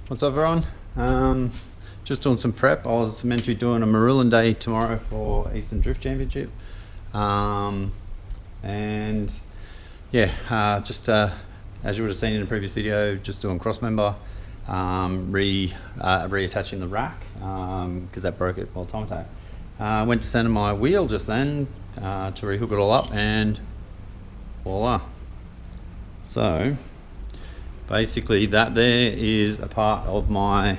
What's up, everyone? Just doing some prep. I was meant to be doing a Maroon Day tomorrow for Eastern Drift Championship, and yeah, just as you would have seen in the previous video, just doing cross member, reattaching the rack because that broke it while time attack. Went to center my wheel just then to rehook it all up, and voila. So basically that there is a part of my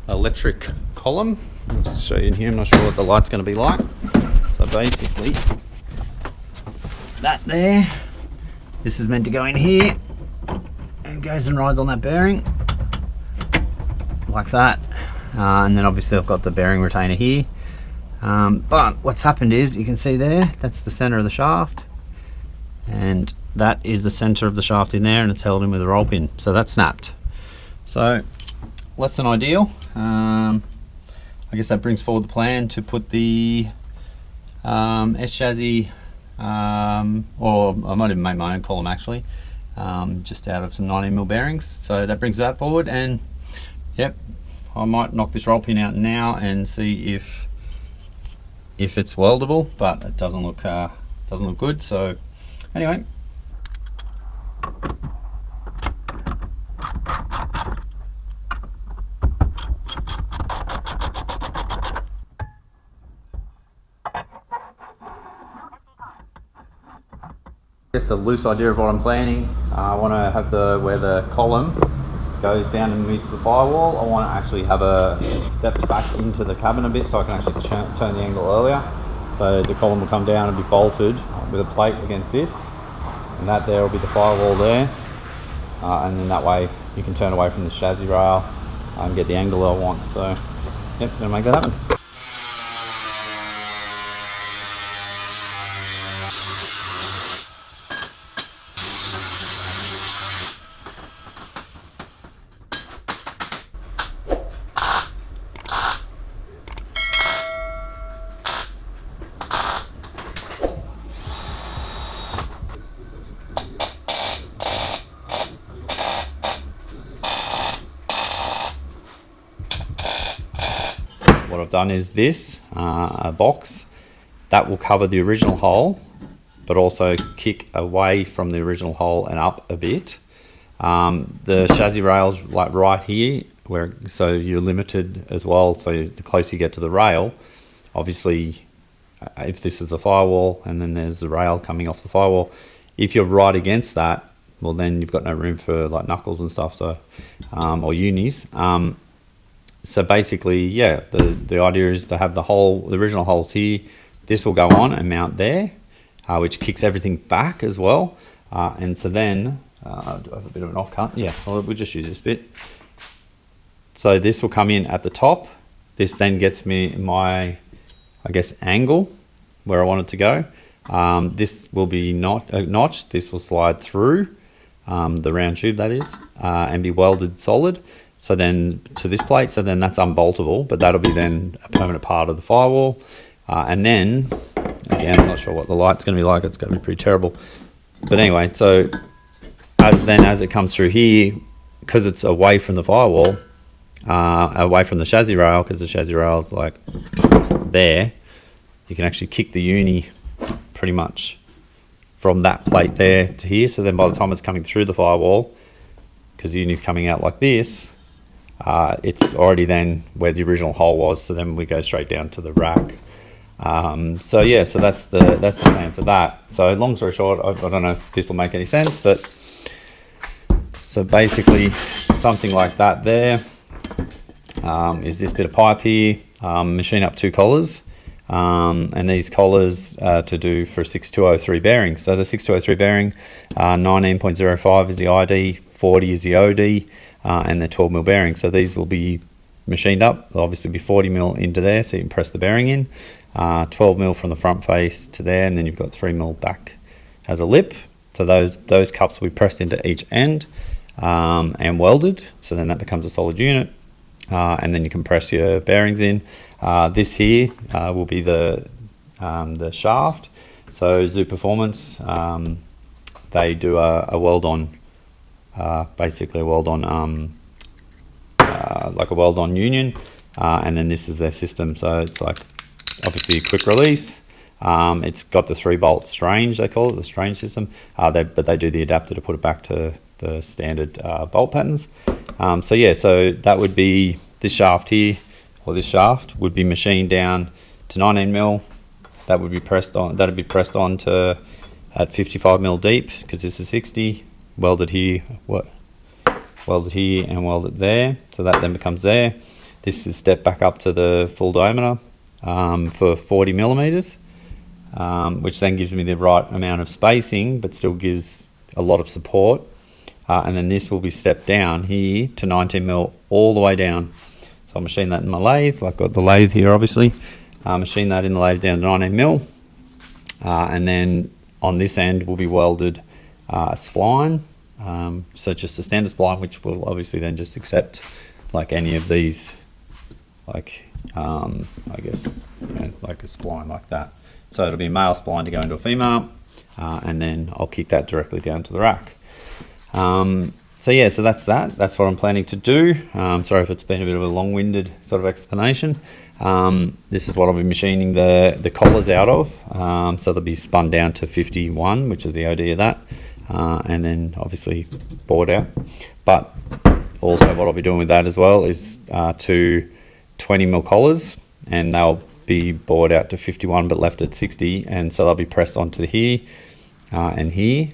electric column. I'll just show you in here. I'm not sure what the light's going to be like. So basically that there, this is meant to go in here and goes and rides on that bearing like that, and then obviously I've got the bearing retainer here, but what's happened is, you can see there, that's the center of the shaft, and that is the center of the shaft in there, and it's held in with a roll pin, so that's snapped. So less than ideal. I guess that brings forward the plan to put the S chassis, or I might even make my own column actually, just out of some 19mm bearings. So that brings that forward, and yep, I might knock this roll pin out now and see if it's weldable, but it doesn't look good. So anyway. Just a loose idea of what I'm planning. I want to have where the column goes down and meets the firewall, I want to actually have a stepped back into the cabin a bit so I can actually turn the angle earlier. So the column will come down and be bolted with a plate against this, and that there will be the firewall there, and then that way you can turn away from the chassis rail and get the angle I want. So yep, gonna make that happen. What I've done is this, a box that will cover the original hole, but also kick away from the original hole and up a bit. The chassis rail's like right here, so you're limited as well. So the closer you get to the rail, obviously, if this is the firewall and then there's the rail coming off the firewall, if you're right against that, well then you've got no room for like knuckles and stuff, so or unis. So basically, yeah, the idea is to have the original holes here. This will go on and mount there, which kicks everything back as well. And so then, do I have a bit of an offcut? Yeah, we'll just use this bit. So this will come in at the top. This then gets me my, I guess, angle where I want it to go. This will be notched. This will slide through the round tube, that is, and be welded solid. So then to this plate, so then that's unboltable, but that'll be then a permanent part of the firewall. And then, again, I'm not sure what the light's going to be like. It's going to be pretty terrible. But anyway, so as it comes through here, because it's away from the firewall, away from the chassis rail, because the chassis rail is like there, you can actually kick the uni pretty much from that plate there to here. So then by the time it's coming through the firewall, because the uni's coming out like this, it's already then where the original hole was, so then we go straight down to the rack. So yeah, so that's the plan for that. So long story short, I don't know if this will make any sense, but so basically something like that there is this bit of pipe here, machine up 2 collars, and these collars to do for a 6203 bearing. So the 6203 bearing, 19.05 is the ID, 40 is the OD, and they're 12mm bearings. So these will be machined up. They'll obviously be 40mm into there, so you can press the bearing in. 12mm from the front face to there, and then you've got 3mm back as a lip. So those cups will be pressed into each end and welded. So then that becomes a solid unit, and then you can press your bearings in. This here will be the shaft. So Zoo Performance, they do a weld on, basically a weld on like a weld-on union, and then this is their system. So it's like obviously a quick release. It's got the 3-bolt strange, they call it, the strange system, but they do the adapter to put it back to the standard bolt patterns. So yeah, so that would be this shaft here, or this shaft would be machined down to 19mm. That would be pressed on, that'd be pressed on to at 55mm deep, because this is 60, welded here, welded here and welded there, so that then becomes there. This is stepped back up to the full diameter for 40mm, which then gives me the right amount of spacing but still gives a lot of support. And then this will be stepped down here to 19mm all the way down. So I'll machine that in my lathe. I've got the lathe here obviously. Machine that in the lathe down to 19mm, and then on this end will be welded a spline, so just a standard spline, which will obviously then just accept like any of these, like I guess, you know, like a spline like that. So it'll be a male spline to go into a female, and then I'll kick that directly down to the rack. So yeah, so that's that's what I'm planning to do. Sorry if it's been a bit of a long-winded sort of explanation. This is what I'll be machining the collars out of, so they'll be spun down to 51, which is the OD of that, and then obviously bored out. But also what I'll be doing with that as well is 2 20mm collars, and they'll be bored out to 51 but left at 60, and so they'll be pressed onto here and here,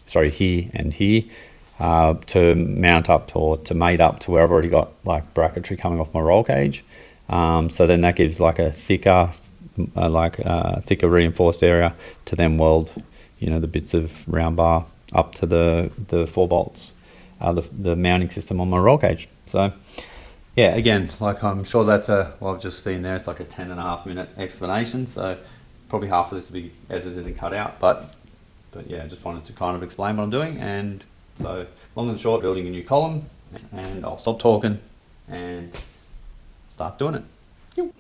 sorry, here and here, to mount up or to mate up to where I've already got like bracketry coming off my roll cage. So then that gives like a thicker, thicker reinforced area to then weld, you know, the bits of round bar up to the 4 bolts, the mounting system on my roll cage. So yeah, again, like I'm sure that's well, I've just seen there, it's like a 10.5-minute explanation. So probably half of this will be edited and cut out, but yeah, I just wanted to kind of explain what I'm doing. And so long and short, building a new column, and I'll stop talking and start doing it. Yo.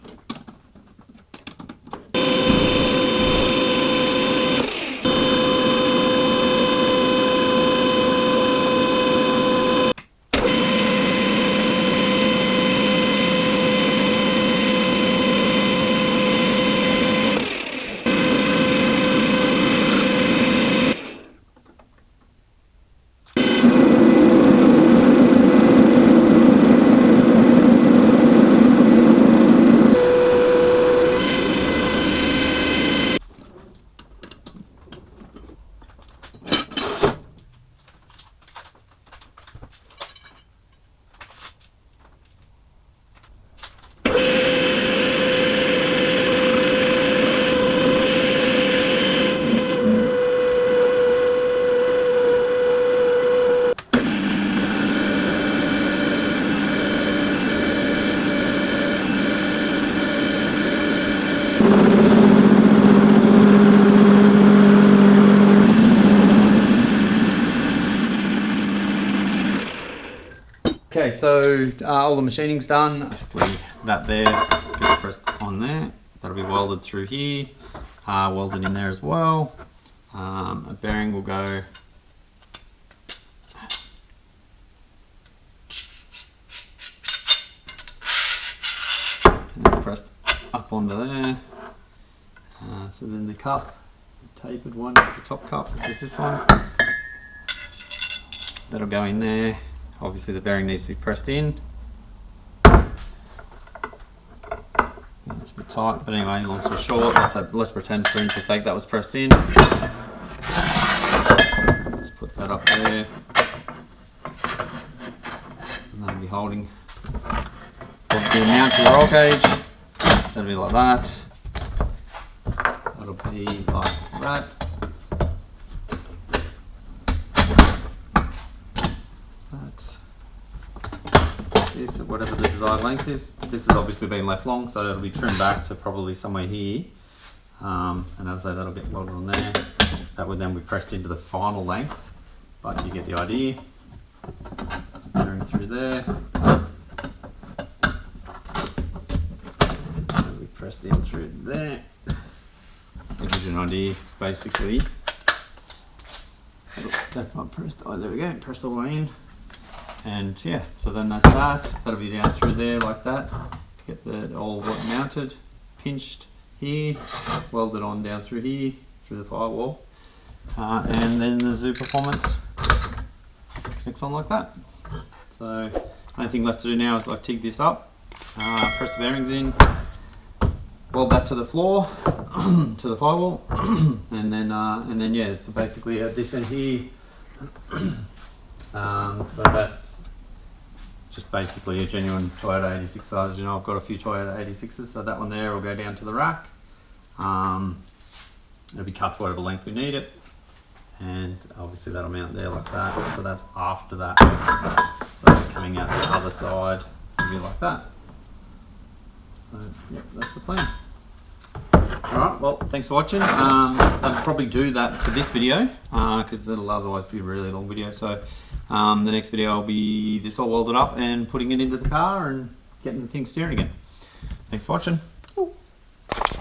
Okay, so all the machining's done. That there gets pressed on there. That'll be welded through here, welded in there as well. A bearing will go and pressed up onto there. So then the cup, the tapered one is the top cup, which is this one. That'll go in there. Obviously the bearing needs to be pressed in. It's a bit tight, but anyway, long story short, let's pretend for interest's sake that was pressed in. Let's put that up there. And that'll be holding. Obviously mount to the roll cage. That'll be like that. That'll be like that. This, whatever the desired length is. This has obviously been left long, so it'll be trimmed back to probably somewhere here. And as I say, that'll get welded on there. That would then be pressed into the final length, but you get the idea. Going through there. That'll be pressed in through there. It gives you an idea, basically. That's not pressed. Oh, there we go. Pressed all the way in. And yeah, so then that's that. That'll be down through there like that. Get the all mounted, pinched here, welded on down through here, through the firewall. And then the Zoo Performance connects on like that. So only thing left to do now is I TIG this up, press the bearings in, weld that to the floor, to the firewall, and then yeah, so basically at this end here, so that's just basically a genuine Toyota 86 size. You know, I've got a few Toyota 86s, so that one there will go down to the rack. It'll be cut to whatever length we need it, and obviously that'll mount there like that. So that's after that. So coming out the other side will be like that. So yep, that's the plan. Alright, well, thanks for watching. I'll probably do that for this video because it'll otherwise be a really long video. So the next video will be this all welded up and putting it into the car and getting the thing steering again. Thanks for watching.